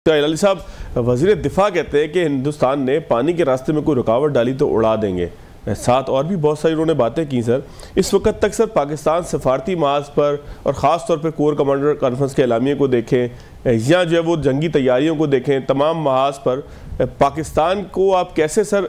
अली साहब, वज़ीर दिफा कहते हैं कि हिंदुस्तान ने पानी के रास्ते में कोई रुकावट डाली तो उड़ा देंगे। साथ और भी बहुत सारी उन्होंने बातें की सर। इस वक्त तक सर पाकिस्तान सफारती महाज पर और ख़ास तौर पर कोर कमांडर कॉन्फ्रेंस के एलामिये को देखें या जो है वो जंगी तैयारियों को देखें, तमाम महाज पर पाकिस्तान को आप कैसे सर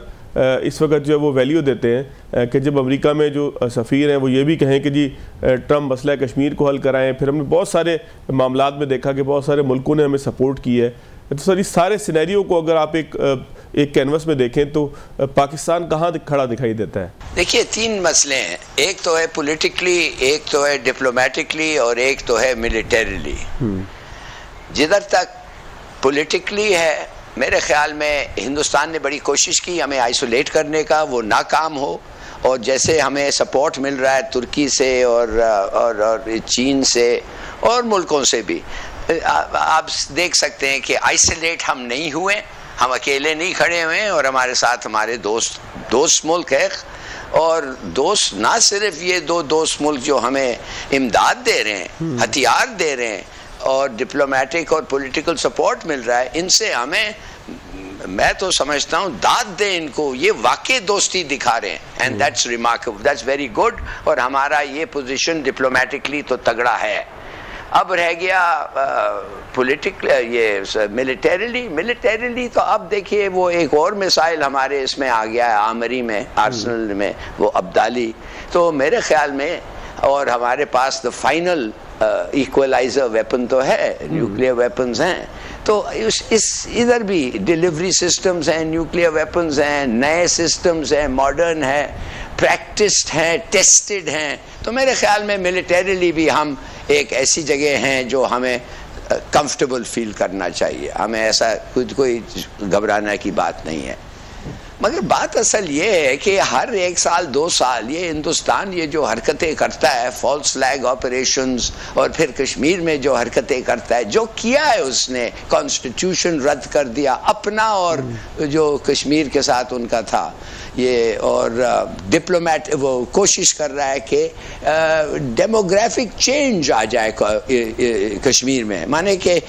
इस वक्त जो है वो वैल्यू देते हैं कि जब अमेरिका में जो सफ़ीर हैं वो ये भी कहें कि जी ट्रम्प मसला कश्मीर को हल कराएं। फिर हमने बहुत सारे मामलात में देखा कि बहुत सारे मुल्कों ने हमें सपोर्ट की है। तो सर इस सारे सिनेरियो को अगर आप एक कैनवस में देखें तो पाकिस्तान कहाँ खड़ा दिखाई देता है? देखिए, तीन मसले हैं। एक तो है पॉलिटिकली, एक तो है डिप्लोमेटिकली और एक तो है मिलिटरीली। जिधर तक पॉलिटिकली है, मेरे ख्याल में हिंदुस्तान ने बड़ी कोशिश की हमें आइसोलेट करने का, वो नाकाम हो। और जैसे हमें सपोर्ट मिल रहा है तुर्की से और चीन से और मुल्कों से भी, आप देख सकते हैं कि आइसोलेट हम नहीं हुए, हम अकेले नहीं खड़े हुए हैं और हमारे साथ हमारे दोस्त मुल्क है। और दोस्त ना सिर्फ ये दो दोस्त मुल्क जो हमें इमदाद दे रहे हैं, हथियार दे रहे हैं और डिप्लोमेटिक और पॉलिटिकल सपोर्ट मिल रहा है, इनसे हमें, मैं तो समझता हूँ, दाद दे इनको, ये वाकई दोस्ती दिखा रहे हैं। And that's remarkable, that's very good. और हमारा ये पोजीशन डिप्लोमेटिकली तो तगड़ा है। अब रह गया पॉलिटिकल, ये मिलिटरीली तो अब देखिए वो एक और मिसाइल हमारे इसमें आ गया है, आमरी में, आर्सेनल में, वो अब्दाली। तो मेरे ख्याल में, और हमारे पास द फाइनल इक्वलाइजर वेपन तो है, न्यूक्लियर वेपन्स हैं। तो इस इधर भी डिलीवरी सिस्टम्स हैं, न्यूक्लियर वेपन्स हैं, नए सिस्टम्स हैं, मॉडर्न है, प्रैक्टिस्ड हैं, टेस्टेड हैं। तो मेरे ख्याल में मिलिटरीली भी हम एक ऐसी जगह हैं जो हमें कंफर्टेबल फील करना चाहिए। हमें ऐसा कोई घबराने की बात नहीं है। मगर बात असल ये है कि हर एक साल 2 साल ये हिंदुस्तान ये जो हरकतें करता है, फॉल्स फ्लैग ऑपरेशंस, और फिर कश्मीर में जो हरकतें करता है, जो किया है उसने, कॉन्स्टिट्यूशन रद्द कर दिया अपना और जो कश्मीर के साथ उनका था ये, और डिप्लोमेट वो कोशिश कर रहा है कि डेमोग्राफिक चेंज आ जाए कश्मीर में, माने कि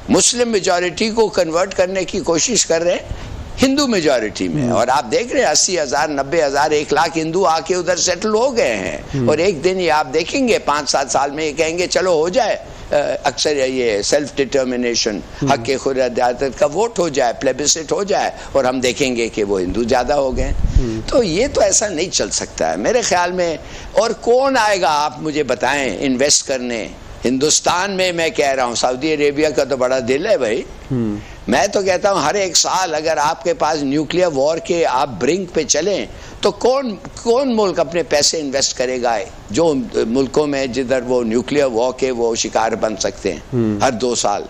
मुस्लिम मेजॉरिटी को कन्वर्ट करने की कोशिश कर रहे हैं हिंदू मेजॉरिटी में। और आप देख रहे हैं 80,000, 90,000, 1 लाख हिंदू आके उधर सेटल हो गए हैं। और एक दिन ये आप देखेंगे 5-7 साल में ये कहेंगे चलो हो जाए, अक्सर ये सेल्फ डिटर्मिनेशन, हक खुद इरादत का वोट हो जाए, प्लेबिसिट हो जाए, और हम देखेंगे कि वो हिंदू ज़्यादा हो गए। तो ये तो ऐसा नहीं चल सकता है मेरे ख्याल में। और कौन आएगा आप मुझे बताएं इन्वेस्ट करने हिंदुस्तान में? मैं कह रहा हूँ सऊदी अरेबिया का तो बड़ा दिल है भाई। मैं तो कहता हूँ हर एक साल अगर आपके पास न्यूक्लियर वॉर के आप ब्रिंक पे चलें तो कौन मुल्क अपने पैसे इन्वेस्ट करेगा जो मुल्कों में जिधर वो न्यूक्लियर वॉर के वो शिकार बन सकते हैं हर 2 साल।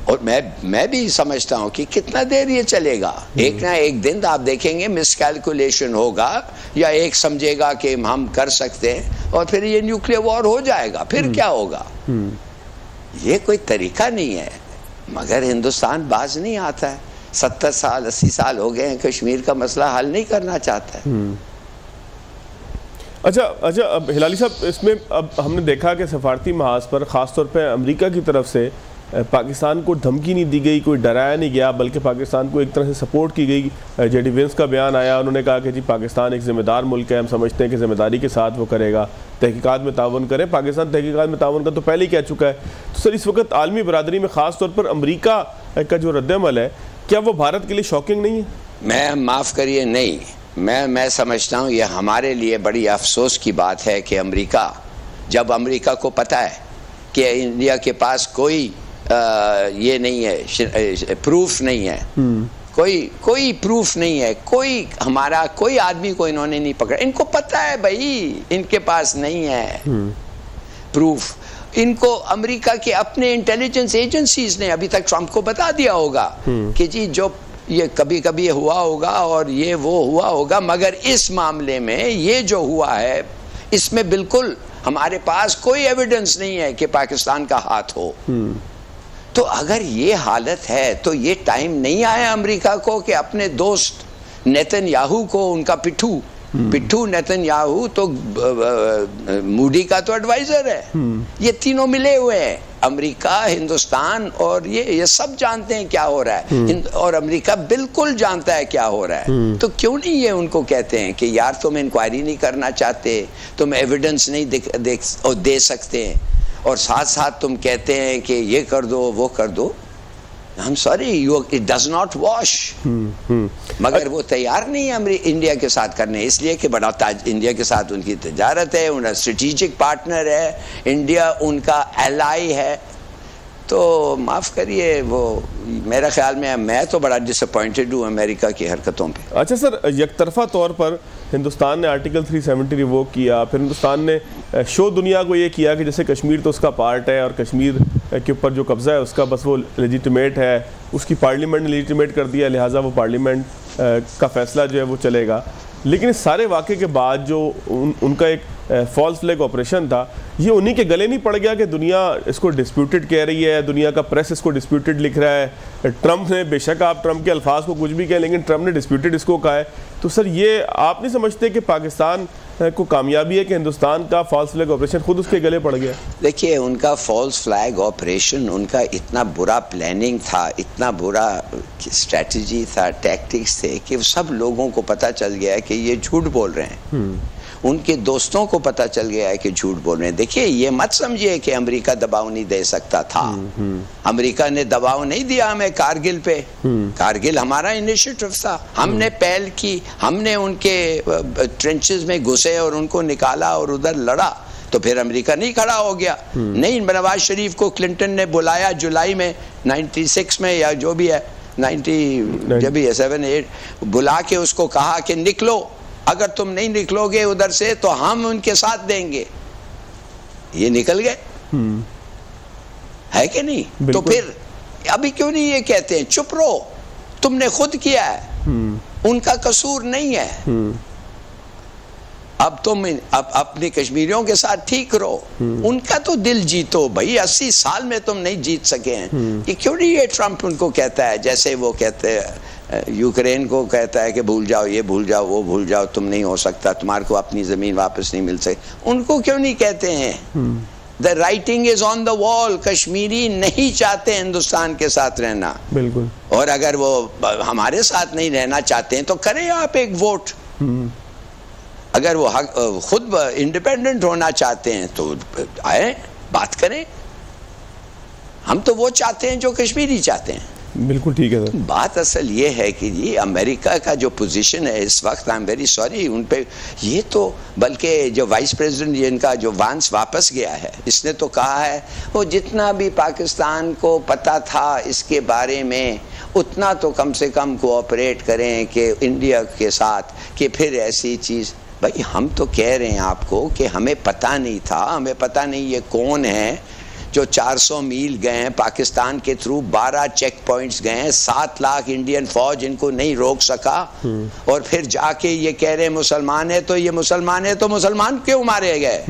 और मैं भी समझता हूँ कि कितना देर ये चलेगा। एक ना एक दिन आप देखेंगे मिसकैलकुलेशन होगा या एक समझेगा कि हम कर सकते हैं और फिर ये न्यूक्लियर वॉर हो जाएगा। फिर क्या होगा? ये कोई तरीका नहीं है। मगर हिंदुस्तान बाज नहीं आता है। 70 साल 80 साल हो गए हैं, कश्मीर का मसला हल नहीं करना चाहता है। अच्छा, अब हिलाली साहब, इसमें अब हमने देखा कि सफारती महाज पर ख़ासतौर पर अमेरिका की तरफ से पाकिस्तान को धमकी नहीं दी गई, कोई डराया नहीं गया, बल्कि पाकिस्तान को एक तरह से सपोर्ट की गई। जेडी वेंस का बयान आया, उन्होंने कहा कि जी पाकिस्तान एक ज़िम्मेदार मुल्क है, हम समझते हैं कि ज़िम्मेदारी के साथ वो करेगा, तहकीकात में ताउन करें। पाकिस्तान तहकीकात में ताउन का तो पहले ही कह चुका है। तो सर इस वक्त आलमी बरादरी में ख़ास तौर पर अमरीका का जो रद्दअमल है, क्या वो भारत के लिए शॉकिंग नहीं है? मैं माफ़ करिए, नहीं, मैं समझता हूँ यह हमारे लिए बड़ी अफसोस की बात है कि अमरीका, जब अमरीका को पता है कि इंडिया के पास कोई ये नहीं है, प्रूफ नहीं है, कोई प्रूफ नहीं है, हमारा कोई आदमी को इन्होंने नहीं पकड़ा। इनको पता है भाई इनके पास नहीं है प्रूफ। इनको अमेरिका के अपने इंटेलिजेंस एजेंसीज ने अभी तक ट्रंप को बता दिया होगा कि जी जो ये कभी हुआ होगा और ये वो हुआ होगा, मगर इस मामले में ये जो हुआ है इसमें बिल्कुल हमारे पास कोई एविडेंस नहीं है कि पाकिस्तान का हाथ हो। तो अगर ये हालत है तो ये टाइम नहीं आया अमेरिका को कि अपने दोस्त नेतन्याहू को, उनका पिट्ठू नेतन्याहू तो मूडी का तो एडवाइजर है, ये तीनों मिले हुए हैं। अमेरिका, हिंदुस्तान और ये सब जानते हैं क्या हो रहा है, और अमेरिका बिल्कुल जानता है क्या हो रहा है। तो क्यों नहीं ये उनको कहते हैं कि यार तुम इंक्वायरी नहीं करना चाहते, तुम एविडेंस नहीं दे सकते, और साथ साथ तुम कहते हैं कि ये कर दो वो कर दो। I am sorry, it does not wash. मगर वो तैयार नहीं है इंडिया के साथ करने, इसलिए कि बड़ा इंडिया के साथ उनकी तजारत है, उनका स्ट्रेटेजिक पार्टनर है, इंडिया उनका एलाई है। तो माफ़ करिए, वो मेरा ख्याल में मैं तो बड़ा डिसअपॉइंटेड हूँ अमेरिका की हरकतों पे। अच्छा सर, यकतरफा तौर पर हिंदुस्तान ने आर्टिकल 370 रिवोक किया, फिर हिंदुस्तान ने शो दुनिया को ये किया कि जैसे कश्मीर तो उसका पार्ट है और कश्मीर के ऊपर जो कब्ज़ा है उसका बस वो लेजिटिमेट है, उसकी पार्लियामेंट ने लेजिटिमेट कर दिया, लिहाजा वो पार्लियामेंट का फैसला जो है वो चलेगा। लेकिन इस सारे वाक़े के बाद जो उनका एक फॉल्स फ्लैग ऑपरेशन था, ये उन्हीं के गले नहीं पड़ गया कि दुनिया इसको डिस्प्यूटेड कह रही है, दुनिया का प्रेस इसको डिस्प्यूटेड लिख रहा है। ट्रंप ने, बेशक आप ट्रंप के अल्फाज को कुछ भी कहें, लेकिन ट्रंप ने डिस्प्यूटेड इसको कहा है। तो सर ये आप नहीं समझते कि पाकिस्तान को कामयाबी है कि हिंदुस्तान का फॉल्स फ्लैग ऑपरेशन खुद उसके गले पड़ गया? देखिए, उनका फॉल्स फ्लैग ऑपरेशन, उनका इतना बुरा प्लानिंग था, इतना बुरा स्ट्रेटजी था, टैक्टिक्स थे कि सब लोगों को पता चल गया कि ये झूठ बोल रहे हैं। उनके दोस्तों को पता चल गया है कि झूठ बोल रहे हैं। देखिए, ये मत समझिए कि अमेरिका दबाव नहीं दे सकता था। अमेरिका ने दबाव नहीं दिया हमें कारगिल पे। कारगिल हमारा इनिशिएटिव था, हमने पहल की, हमने उनके ट्रेंचेस में घुसे और उनको निकाला और उधर लड़ा। तो फिर अमेरिका नहीं खड़ा हो गया। नहीं, नवाज शरीफ को क्लिंटन ने बुलाया जुलाई में 96 में, या जो भी है 90 जब भी है 7-8, बुला के उसको कहा कि निकलो, अगर तुम नहीं निकलोगे उधर से तो हम उनके साथ देंगे। ये निकल गए, है कि नहीं? तो फिर अभी क्यों नहीं ये कहते हैं चुप रहो, तुमने खुद किया है, उनका कसूर नहीं है। अब तुम अपने कश्मीरियों के साथ ठीक रहो, उनका तो दिल जीतो भाई। 80 साल में तुम नहीं जीत सके हैं। ये क्यों नहीं ये ट्रंप उनको कहता है, जैसे वो कहते हैं यूक्रेन को कहता है कि भूल जाओ, ये भूल जाओ, वो भूल जाओ, तुम नहीं हो सकता, तुम्हारे को अपनी जमीन वापस नहीं मिल सकती। उनको क्यों नहीं कहते हैं? The writing is on the wall. Kashmiri नहीं चाहते हिंदुस्तान के साथ रहना, बिल्कुल। और अगर वो हमारे साथ नहीं रहना चाहते हैं तो करें आप एक वोट। अगर वो खुद इंडिपेंडेंट होना चाहते हैं तो आए, बात करें। हम तो वो चाहते हैं जो कश्मीरी चाहते हैं। बिल्कुल ठीक है सर। बात असल ये है कि ये अमेरिका का जो पोजीशन है इस वक्त, आई एम वेरी सॉरी उन पे, ये तो बल्कि जो वाइस प्रेसिडेंट जिनका जो वांस वापस गया है, इसने तो कहा है वो जितना भी पाकिस्तान को पता था इसके बारे में उतना तो कम से कम कोऑपरेट करें कि इंडिया के साथ, कि फिर ऐसी चीज़। भाई हम तो कह रहे हैं आपको कि हमें पता नहीं था, हमें पता नहीं ये कौन है जो 400 मील गए हैं पाकिस्तान के थ्रू, 12 चेक पॉइंट्स गए हैं, 7 लाख इंडियन फौज इनको नहीं रोक सका, और फिर जाके ये कह रहे हैं मुसलमान है, तो ये मुसलमान है तो मुसलमान क्यों मारे गए?